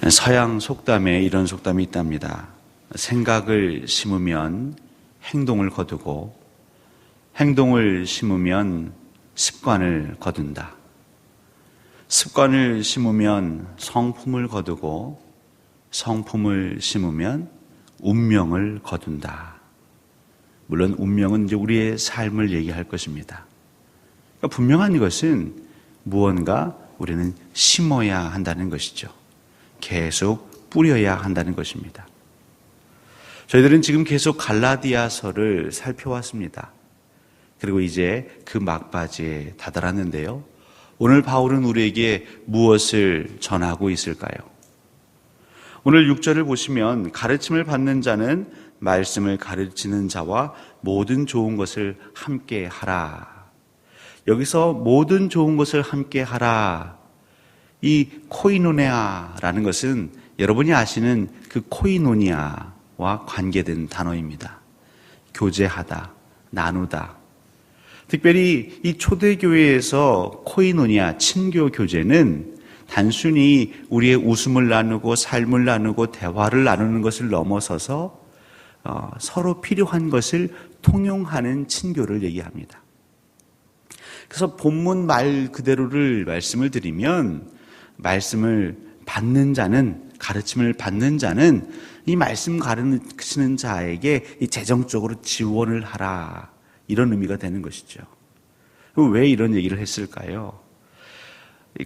서양 속담에 이런 속담이 있답니다. 생각을 심으면 행동을 거두고 행동을 심으면 습관을 거둔다. 습관을 심으면 성품을 거두고 성품을 심으면 운명을 거둔다. 물론 운명은 이제 우리의 삶을 얘기할 것입니다. 그러니까 분명한 것은 무언가 우리는 심어야 한다는 것이죠. 계속 뿌려야 한다는 것입니다. 저희들은 지금 계속 갈라디아서를 살펴왔습니다. 그리고 이제 그 막바지에 다다랐는데요. 오늘 바울은 우리에게 무엇을 전하고 있을까요? 오늘 6절을 보시면 가르침을 받는 자는 말씀을 가르치는 자와 모든 좋은 것을 함께 하라. 여기서 모든 좋은 것을 함께 하라. 이 코이노니아라는 것은 여러분이 아시는 그 코이노니아와 관계된 단어입니다. 교제하다, 나누다. 특별히 이 초대교회에서 코이노니아, 친교 교제는 단순히 우리의 웃음을 나누고 삶을 나누고 대화를 나누는 것을 넘어서서 서로 필요한 것을 통용하는 친교를 얘기합니다. 그래서 본문 말 그대로를 말씀을 드리면 말씀을 받는 자는, 가르침을 받는 자는 이 말씀 가르치는 자에게 이 재정적으로 지원을 하라, 이런 의미가 되는 것이죠. 왜 이런 얘기를 했을까요?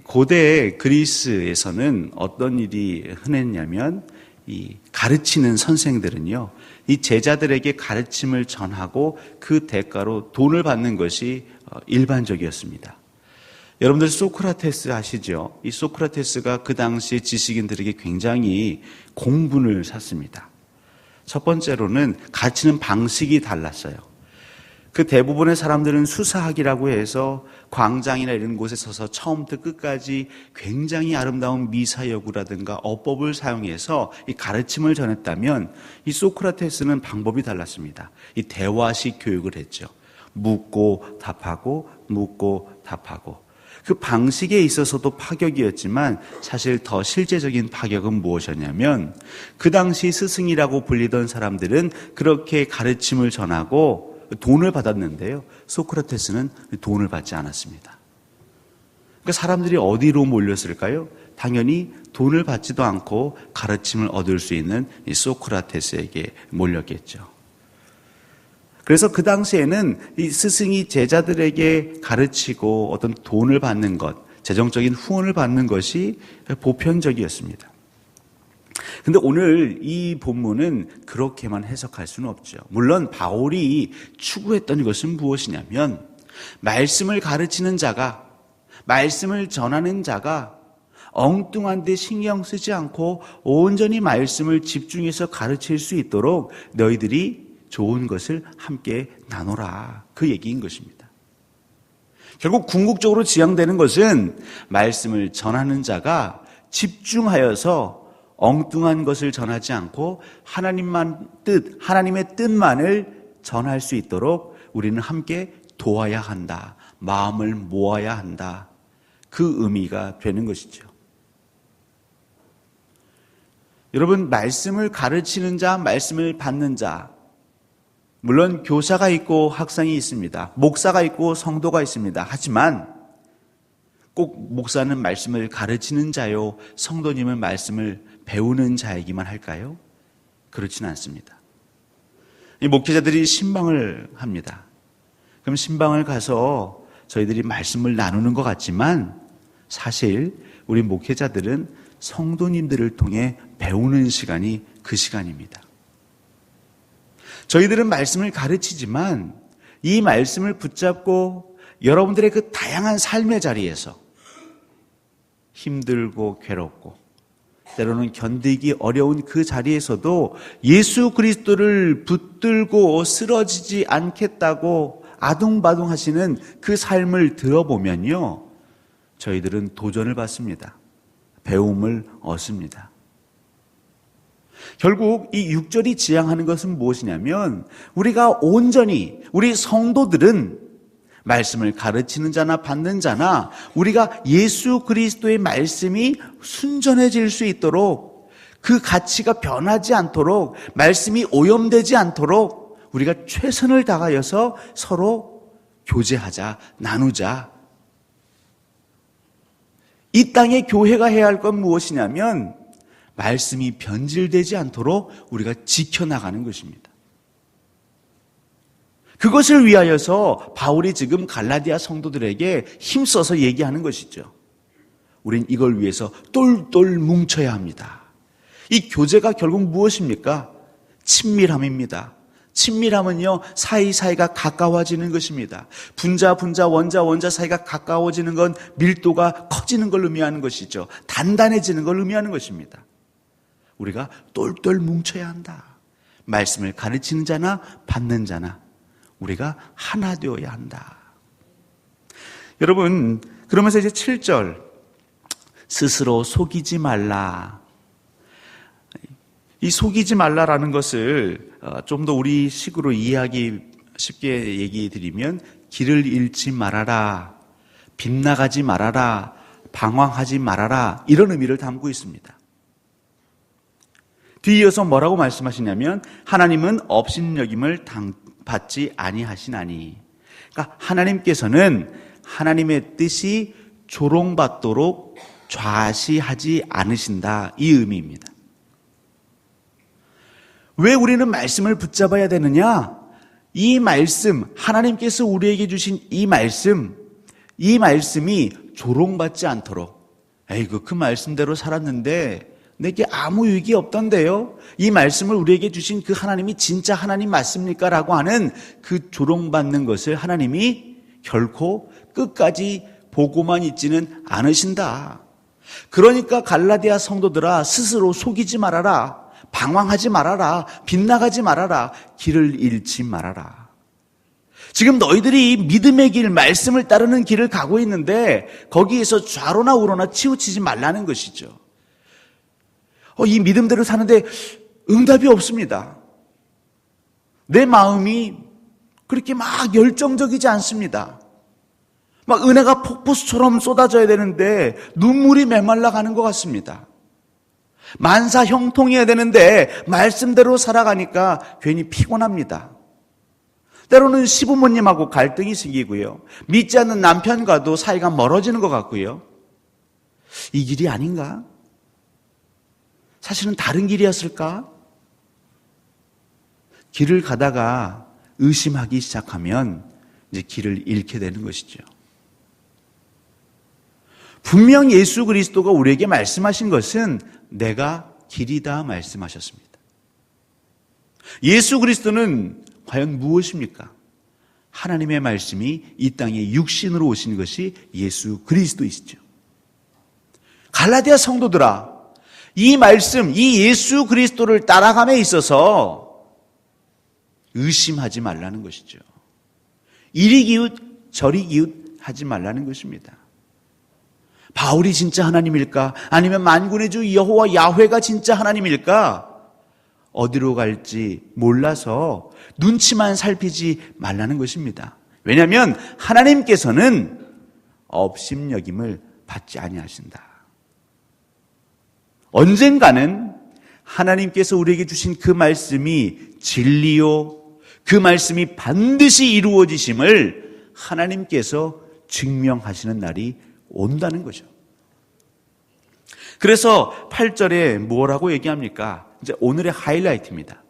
고대 그리스에서는 어떤 일이 흔했냐면 이 가르치는 선생들은요, 이 제자들에게 가르침을 전하고 그 대가로 돈을 받는 것이 일반적이었습니다. 여러분들 소크라테스 아시죠? 이 소크라테스가 그 당시에 지식인들에게 굉장히 공분을 샀습니다. 첫 번째로는 가르치는 방식이 달랐어요. 그 대부분의 사람들은 수사학이라고 해서 광장이나 이런 곳에 서서 처음부터 끝까지 굉장히 아름다운 미사여구라든가 어법을 사용해서 이 가르침을 전했다면, 이 소크라테스는 방법이 달랐습니다. 이 대화식 교육을 했죠. 묻고 답하고 묻고 답하고. 그 방식에 있어서도 파격이었지만 사실 더 실제적인 파격은 무엇이었냐면, 그 당시 스승이라고 불리던 사람들은 그렇게 가르침을 전하고 돈을 받았는데요, 소크라테스는 돈을 받지 않았습니다. 그러니까 사람들이 어디로 몰렸을까요? 당연히 돈을 받지도 않고 가르침을 얻을 수 있는 이 소크라테스에게 몰렸겠죠. 그래서 그 당시에는 이 스승이 제자들에게 가르치고 어떤 돈을 받는 것, 재정적인 후원을 받는 것이 보편적이었습니다. 근데 오늘 이 본문은 그렇게만 해석할 수는 없죠. 물론 바울이 추구했던 것은 무엇이냐면, 말씀을 가르치는 자가, 말씀을 전하는 자가 엉뚱한 데 신경 쓰지 않고 온전히 말씀을 집중해서 가르칠 수 있도록 너희들이 좋은 것을 함께 나눠라, 그 얘기인 것입니다. 결국 궁극적으로 지향되는 것은 말씀을 전하는 자가 집중하여서 엉뚱한 것을 전하지 않고 하나님의 뜻만을 전할 수 있도록 우리는 함께 도와야 한다, 마음을 모아야 한다, 그 의미가 되는 것이죠. 여러분, 말씀을 가르치는 자, 말씀을 받는 자, 물론 교사가 있고 학생이 있습니다. 목사가 있고 성도가 있습니다. 하지만 꼭 목사는 말씀을 가르치는 자요, 성도님은 말씀을 배우는 자이기만 할까요? 그렇지는 않습니다. 이 목회자들이 신방을 합니다. 그럼 신방을 가서 저희들이 말씀을 나누는 것 같지만 사실 우리 목회자들은 성도님들을 통해 배우는 시간이 그 시간입니다. 저희들은 말씀을 가르치지만 이 말씀을 붙잡고 여러분들의 그 다양한 삶의 자리에서 힘들고 괴롭고 때로는 견디기 어려운 그 자리에서도 예수 그리스도를 붙들고 쓰러지지 않겠다고 아둥바둥 하시는 그 삶을 들어보면요, 저희들은 도전을 받습니다. 배움을 얻습니다. 결국 이 6절이 지향하는 것은 무엇이냐면, 우리가 온전히, 우리 성도들은 말씀을 가르치는 자나 받는 자나 우리가 예수 그리스도의 말씀이 순전해질 수 있도록 그 가치가 변하지 않도록, 말씀이 오염되지 않도록 우리가 최선을 다하여서 서로 교제하자, 나누자. 이 땅의 교회가 해야 할 건 무엇이냐면 말씀이 변질되지 않도록 우리가 지켜나가는 것입니다. 그것을 위하여서 바울이 지금 갈라디아 성도들에게 힘써서 얘기하는 것이죠. 우린 이걸 위해서 똘똘 뭉쳐야 합니다. 이 교제가 결국 무엇입니까? 친밀함입니다. 친밀함은요, 사이사이가 가까워지는 것입니다. 분자, 원자 사이가 가까워지는 건 밀도가 커지는 걸 의미하는 것이죠. 단단해지는 걸 의미하는 것입니다. 우리가 똘똘 뭉쳐야 한다. 말씀을 가르치는 자나 받는 자나 우리가 하나 되어야 한다. 여러분, 그러면서 이제 7절, 스스로 속이지 말라. 이 속이지 말라라는 것을 좀 더 우리 식으로 이해하기 쉽게 얘기 드리면 길을 잃지 말아라, 빗나가지 말아라, 방황하지 말아라, 이런 의미를 담고 있습니다. 뒤이어서 뭐라고 말씀하시냐면 하나님은 업신여김을 받지 아니하시나니, 그러니까 하나님께서는 하나님의 뜻이 조롱받도록 좌시하지 않으신다, 이 의미입니다. 왜 우리는 말씀을 붙잡아야 되느냐? 이 말씀, 하나님께서 우리에게 주신 이 말씀이 조롱받지 않도록, 에이구, 그 말씀대로 살았는데 내게 아무 유익이 없던데요? 이 말씀을 우리에게 주신 그 하나님이 진짜 하나님 맞습니까? 라고 하는 그 조롱받는 것을 하나님이 결코 끝까지 보고만 있지는 않으신다. 그러니까 갈라디아 성도들아, 스스로 속이지 말아라, 방황하지 말아라, 빗나가지 말아라, 길을 잃지 말아라. 지금 너희들이 믿음의 길, 말씀을 따르는 길을 가고 있는데 거기에서 좌로나 우로나 치우치지 말라는 것이죠. 이 믿음대로 사는데 응답이 없습니다. 내 마음이 그렇게 막 열정적이지 않습니다. 막 은혜가 폭포수처럼 쏟아져야 되는데 눈물이 메말라 가는 것 같습니다. 만사 형통해야 되는데 말씀대로 살아가니까 괜히 피곤합니다. 때로는 시부모님하고 갈등이 생기고요. 믿지 않는 남편과도 사이가 멀어지는 것 같고요. 이 길이 아닌가? 사실은 다른 길이었을까? 길을 가다가 의심하기 시작하면 이제 길을 잃게 되는 것이죠. 분명 예수 그리스도가 우리에게 말씀하신 것은 내가 길이다 말씀하셨습니다. 예수 그리스도는 과연 무엇입니까? 하나님의 말씀이 이 땅에 육신으로 오신 것이 예수 그리스도이시죠. 갈라디아 성도들아, 이 말씀, 이 예수 그리스도를 따라감에 있어서 의심하지 말라는 것이죠. 이리 기웃 저리 기웃 하지 말라는 것입니다. 바울이 진짜 하나님일까? 아니면 만군의 주 여호와 야훼가 진짜 하나님일까? 어디로 갈지 몰라서 눈치만 살피지 말라는 것입니다. 왜냐하면 하나님께서는 업신여김을 받지 아니하신다. 언젠가는 하나님께서 우리에게 주신 그 말씀이 진리요, 그 말씀이 반드시 이루어지심을 하나님께서 증명하시는 날이 온다는 거죠. 그래서 8절에 뭐라고 얘기합니까? 이제 오늘의 하이라이트입니다.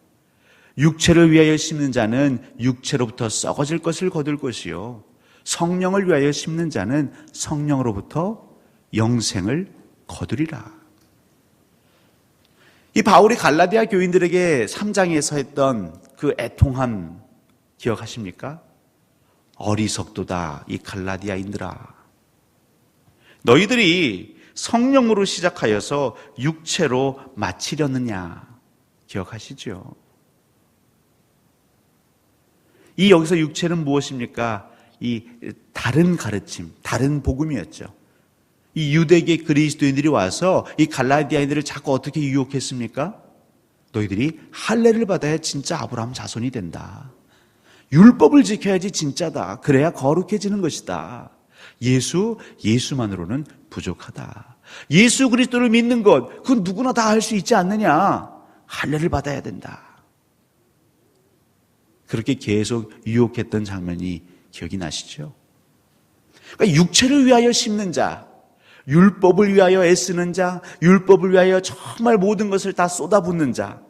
육체를 위하여 심는 자는 육체로부터 썩어질 것을 거둘 것이요, 성령을 위하여 심는 자는 성령으로부터 영생을 거두리라. 이 바울이 갈라디아 교인들에게 3장에서 했던 그 애통함 기억하십니까? 어리석도다 이 갈라디아인들아, 너희들이 성령으로 시작하여서 육체로 마치려느냐, 기억하시죠? 이 여기서 육체는 무엇입니까? 이 다른 가르침, 다른 복음이었죠. 이 유대계 그리스도인들이 와서 이 갈라디아인들을 자꾸 어떻게 유혹했습니까? 너희들이 할례를 받아야 진짜 아브라함 자손이 된다. 율법을 지켜야지 진짜다. 그래야 거룩해지는 것이다. 예수만으로는 부족하다. 예수 그리스도를 믿는 것, 그건 누구나 다 할 수 있지 않느냐? 할례를 받아야 된다. 그렇게 계속 유혹했던 장면이 기억이 나시죠? 그러니까 육체를 위하여 심는 자, 율법을 위하여 애쓰는 자, 율법을 위하여 정말 모든 것을 다 쏟아붓는 자.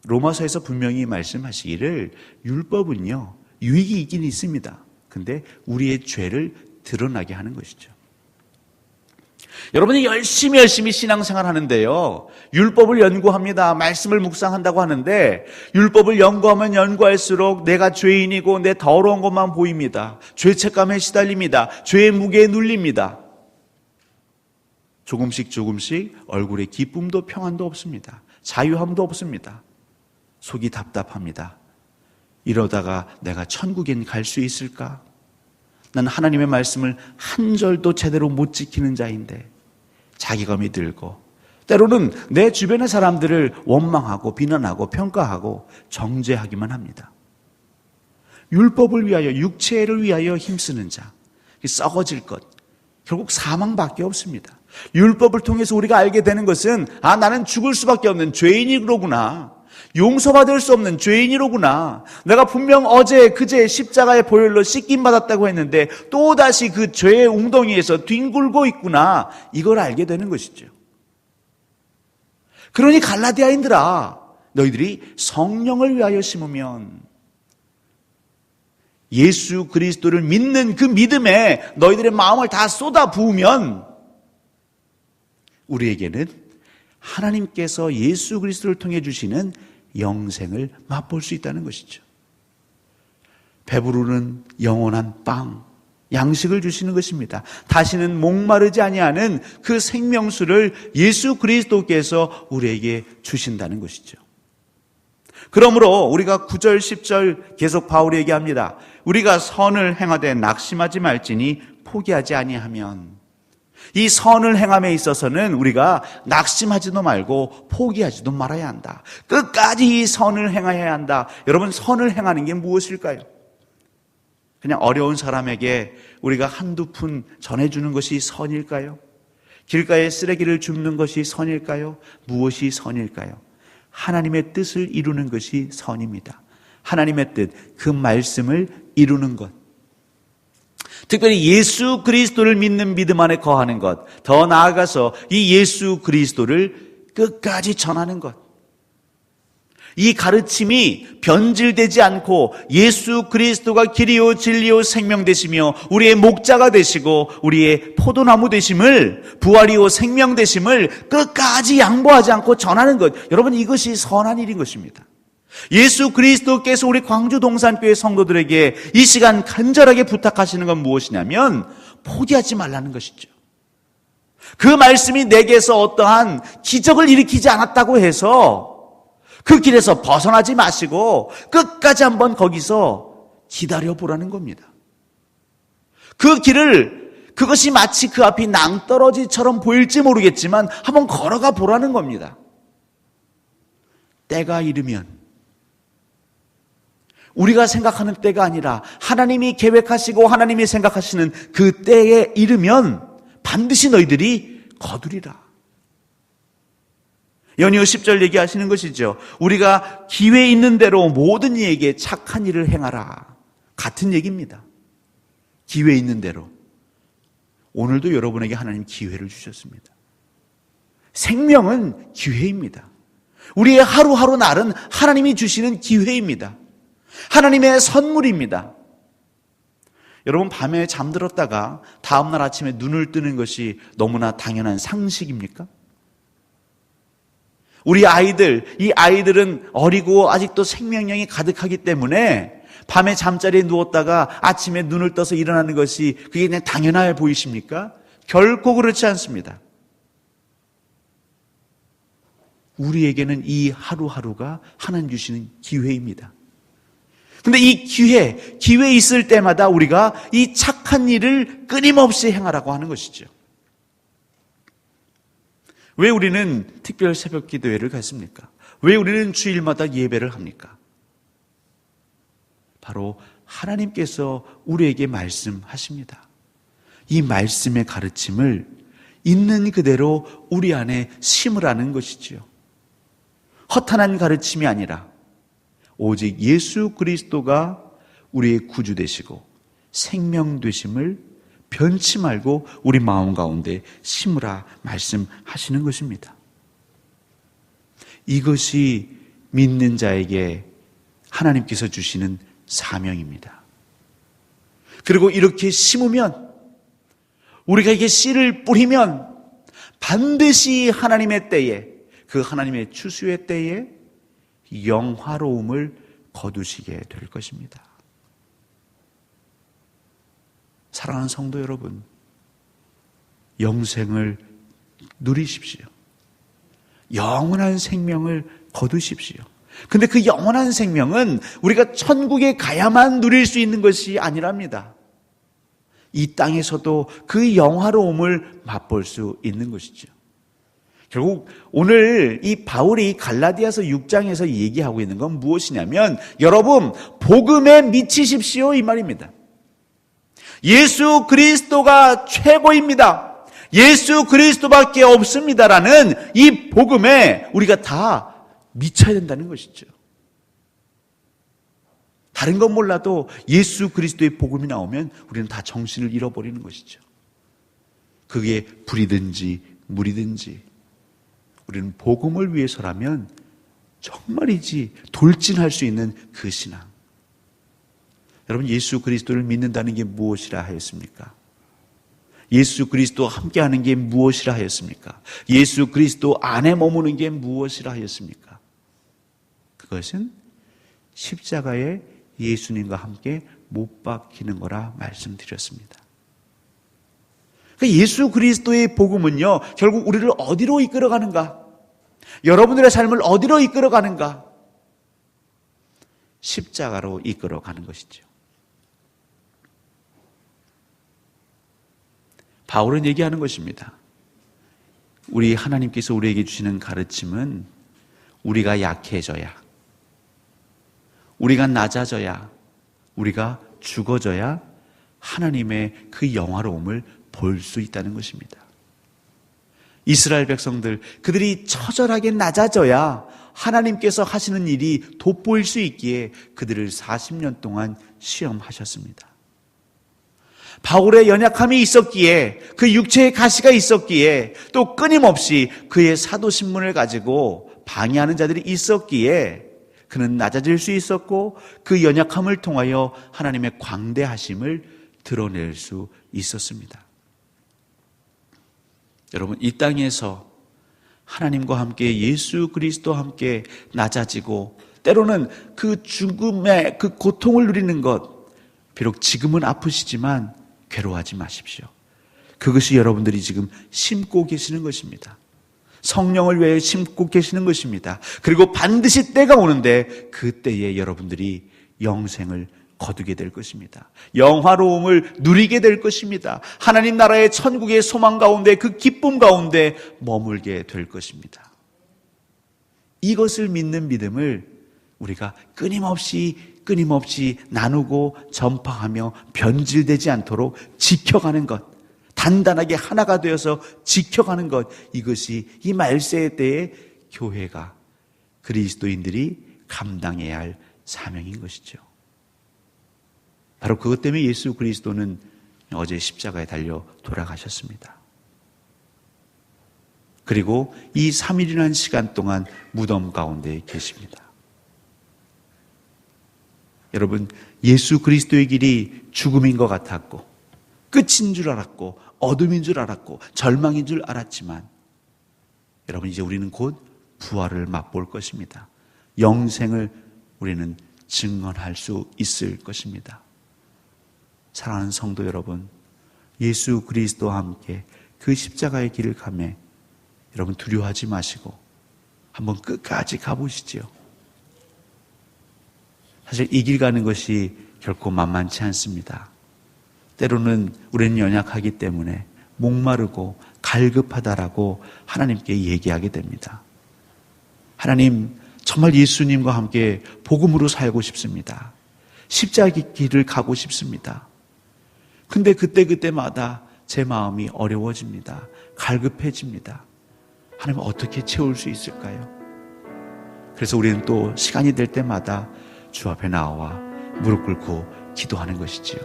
로마서에서 분명히 말씀하시기를 율법은요, 유익이 있긴 있습니다. 근데 우리의 죄를 드러나게 하는 것이죠. 여러분이 열심히 신앙생활 하는데요, 율법을 연구합니다. 말씀을 묵상한다고 하는데 율법을 연구하면 연구할수록 내가 죄인이고 내 더러운 것만 보입니다. 죄책감에 시달립니다. 죄의 무게에 눌립니다. 조금씩 얼굴에 기쁨도 평안도 없습니다. 자유함도 없습니다. 속이 답답합니다. 이러다가 내가 천국엔 갈 수 있을까? 난 하나님의 말씀을 한 절도 제대로 못 지키는 자인데, 자기감이 들고 때로는 내 주변의 사람들을 원망하고 비난하고 평가하고 정죄하기만 합니다. 율법을 위하여, 육체를 위하여 힘쓰는 자, 썩어질 것, 결국 사망밖에 없습니다. 율법을 통해서 우리가 알게 되는 것은 나는 죽을 수밖에 없는 죄인이로구나, 용서받을 수 없는 죄인이로구나, 내가 분명 어제 그제 십자가의 보혈로 씻김 받았다고 했는데 또다시 그 죄의 웅덩이에서 뒹굴고 있구나, 이걸 알게 되는 것이죠. 그러니 갈라디아인들아, 너희들이 성령을 위하여 심으면, 예수 그리스도를 믿는 그 믿음에 너희들의 마음을 다 쏟아 부으면 우리에게는 하나님께서 예수 그리스도를 통해 주시는 영생을 맛볼 수 있다는 것이죠. 배부르는 영원한 빵, 양식을 주시는 것입니다. 다시는 목마르지 아니하는 그 생명수를 예수 그리스도께서 우리에게 주신다는 것이죠. 그러므로 우리가 9절 10절 계속 바울이 얘기합니다. 우리가 선을 행하되 낙심하지 말지니 포기하지 아니하면, 이 선을 행함에 있어서는 우리가 낙심하지도 말고 포기하지도 말아야 한다. 끝까지 이 선을 행해야 한다. 여러분, 선을 행하는 게 무엇일까요? 그냥 어려운 사람에게 우리가 한두 푼 전해주는 것이 선일까요? 길가에 쓰레기를 줍는 것이 선일까요? 무엇이 선일까요? 하나님의 뜻을 이루는 것이 선입니다. 하나님의 뜻, 그 말씀을 이루는 것. 특별히 예수 그리스도를 믿는 믿음 안에 거하는 것, 더 나아가서 이 예수 그리스도를 끝까지 전하는 것. 이 가르침이 변질되지 않고 예수 그리스도가 길이요 진리요 생명 되시며 우리의 목자가 되시고 우리의 포도나무 되심을, 부활이요 생명 되심을 끝까지 양보하지 않고 전하는 것. 여러분, 이것이 선한 일인 것입니다. 예수 그리스도께서 우리 광주 동산교회 성도들에게 이 시간 간절하게 부탁하시는 건 무엇이냐면 포기하지 말라는 것이죠. 그 말씀이 내게서 어떠한 기적을 일으키지 않았다고 해서 그 길에서 벗어나지 마시고 끝까지 한번 거기서 기다려보라는 겁니다. 그 길을, 그것이 마치 그 앞이 낭떠러지처럼 보일지 모르겠지만 한번 걸어가 보라는 겁니다. 때가 이르면, 우리가 생각하는 때가 아니라 하나님이 계획하시고 하나님이 생각하시는 그 때에 이르면 반드시 너희들이 거두리라. 연이어 10절 얘기하시는 것이죠. 우리가 기회 있는 대로 모든 이에게 착한 일을 행하라. 같은 얘기입니다. 기회 있는 대로. 오늘도 여러분에게 하나님 기회를 주셨습니다. 생명은 기회입니다. 우리의 하루하루 날은 하나님이 주시는 기회입니다. 하나님의 선물입니다. 여러분, 밤에 잠들었다가 다음날 아침에 눈을 뜨는 것이 너무나 당연한 상식입니까? 우리 아이들, 이 아이들은 어리고 아직도 생명력이 가득하기 때문에 밤에 잠자리에 누웠다가 아침에 눈을 떠서 일어나는 것이 그게 그냥 당연해 보이십니까? 결코 그렇지 않습니다. 우리에게는 이 하루하루가 하나님 주시는 기회입니다. 근데 이 기회 있을 때마다 우리가 이 착한 일을 끊임없이 행하라고 하는 것이죠. 왜 우리는 특별 새벽 기도회를 갖습니까? 왜 우리는 주일마다 예배를 합니까? 바로 하나님께서 우리에게 말씀하십니다. 이 말씀의 가르침을 있는 그대로 우리 안에 심으라는 것이지요. 허탄한 가르침이 아니라 오직 예수 그리스도가 우리의 구주 되시고 생명 되심을 변치 말고 우리 마음 가운데 심으라 말씀하시는 것입니다. 이것이 믿는 자에게 하나님께서 주시는 사명입니다. 그리고 이렇게 심으면, 우리가 이게 씨를 뿌리면 반드시 하나님의 때에, 그 하나님의 추수의 때에 영화로움을 거두시게 될 것입니다. 사랑하는 성도 여러분, 영생을 누리십시오. 영원한 생명을 거두십시오. 근데 그 영원한 생명은 우리가 천국에 가야만 누릴 수 있는 것이 아니랍니다. 이 땅에서도 그 영화로움을 맛볼 수 있는 것이죠. 결국 오늘 이 바울이 갈라디아서 6장에서 얘기하고 있는 건 무엇이냐면, 여러분 복음에 미치십시오 이 말입니다. 예수 그리스도가 최고입니다. 예수 그리스도밖에 없습니다라는 이 복음에 우리가 다 미쳐야 된다는 것이죠. 다른 건 몰라도 예수 그리스도의 복음이 나오면 우리는 다 정신을 잃어버리는 것이죠. 그게 불이든지 물이든지 우리는 복음을 위해서라면 정말이지 돌진할 수 있는 그 신앙. 여러분, 예수 그리스도를 믿는다는 게 무엇이라 하였습니까? 예수 그리스도와 함께하는 게 무엇이라 하였습니까? 예수 그리스도 안에 머무는 게 무엇이라 하였습니까? 그것은 십자가에 예수님과 함께 못 박히는 거라 말씀드렸습니다. 그러니까 예수 그리스도의 복음은요, 결국 우리를 어디로 이끌어가는가? 여러분들의 삶을 어디로 이끌어가는가? 십자가로 이끌어가는 것이죠. 바울은 얘기하는 것입니다. 우리 하나님께서 우리에게 주시는 가르침은 우리가 약해져야, 우리가 낮아져야, 우리가 죽어져야 하나님의 그 영화로움을 볼 수 있다는 것입니다. 이스라엘 백성들, 그들이 처절하게 낮아져야 하나님께서 하시는 일이 돋보일 수 있기에 그들을 40년 동안 시험하셨습니다. 바울의 연약함이 있었기에, 그 육체의 가시가 있었기에, 또 끊임없이 그의 사도신문을 가지고 방해하는 자들이 있었기에 그는 낮아질 수 있었고, 그 연약함을 통하여 하나님의 광대하심을 드러낼 수 있었습니다. 여러분, 이 땅에서 하나님과 함께, 예수 그리스도와 함께 낮아지고 때로는 그 죽음의 그 고통을 누리는 것, 비록 지금은 아프시지만 괴로워하지 마십시오. 그것이 여러분들이 지금 심고 계시는 것입니다. 성령을 위해 심고 계시는 것입니다. 그리고 반드시 때가 오는데 그 때에 여러분들이 영생을 거두게 될 것입니다. 영화로움을 누리게 될 것입니다. 하나님 나라의 천국의 소망 가운데, 그 기쁨 가운데 머물게 될 것입니다. 이것을 믿는 믿음을 우리가 끊임없이 나누고 전파하며 변질되지 않도록 지켜가는 것, 단단하게 하나가 되어서 지켜가는 것, 이것이 이 말세의 때에 교회가, 그리스도인들이 감당해야 할 사명인 것이죠. 바로 그것 때문에 예수 그리스도는 어제 십자가에 달려 돌아가셨습니다. 그리고 이 3일이라는 시간 동안 무덤 가운데 계십니다. 여러분, 예수 그리스도의 길이 죽음인 것 같았고, 끝인 줄 알았고, 어둠인 줄 알았고, 절망인 줄 알았지만, 여러분, 이제 우리는 곧 부활을 맛볼 것입니다. 영생을 우리는 증언할 수 있을 것입니다. 사랑하는 성도 여러분, 예수 그리스도와 함께 그 십자가의 길을 가매 여러분 두려워하지 마시고 한번 끝까지 가보시죠. 사실 이 길 가는 것이 결코 만만치 않습니다. 때로는 우리는 연약하기 때문에 목마르고 갈급하다라고 하나님께 얘기하게 됩니다. 하나님, 정말 예수님과 함께 복음으로 살고 싶습니다. 십자가의 길을 가고 싶습니다. 근데 그때마다 제 마음이 어려워집니다. 갈급해집니다. 하나님 어떻게 채울 수 있을까요? 그래서 우리는 또 시간이 될 때마다 주 앞에 나와 무릎 꿇고 기도하는 것이지요.